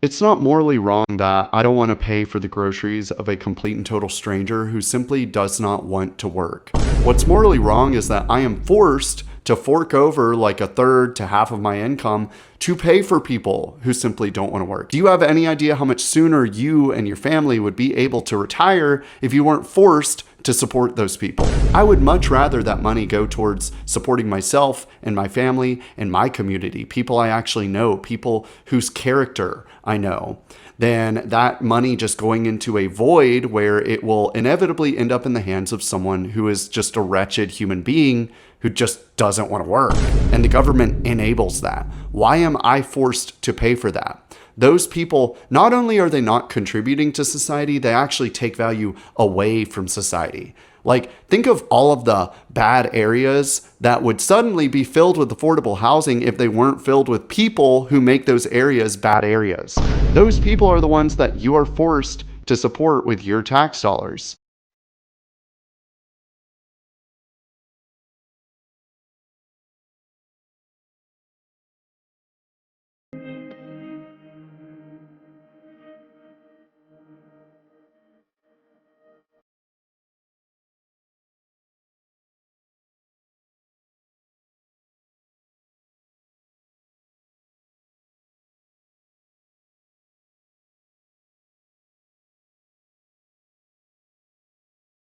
It's not morally wrong that I don't want to pay for the groceries of a complete and total stranger who simply does not want to work. What's morally wrong is that I am forced to fork over like a third to half of my income to pay for people who simply don't want to work. Do you have any idea how much sooner you and your family would be able to retire if you weren't forced to support those people? I would much rather that money go towards supporting myself and my family and my community, people I actually know, people whose character I know, than that money just going into a void where it will inevitably end up in the hands of someone who is just a wretched human being who just doesn't want to work. And the government enables that. Why am I forced to pay for that? Those people, not only are they not contributing to society, they actually take value away from society. Like, think of all of the bad areas that would suddenly be filled with affordable housing if they weren't filled with people who make those areas bad areas. Those people are the ones that you are forced to support with your tax dollars.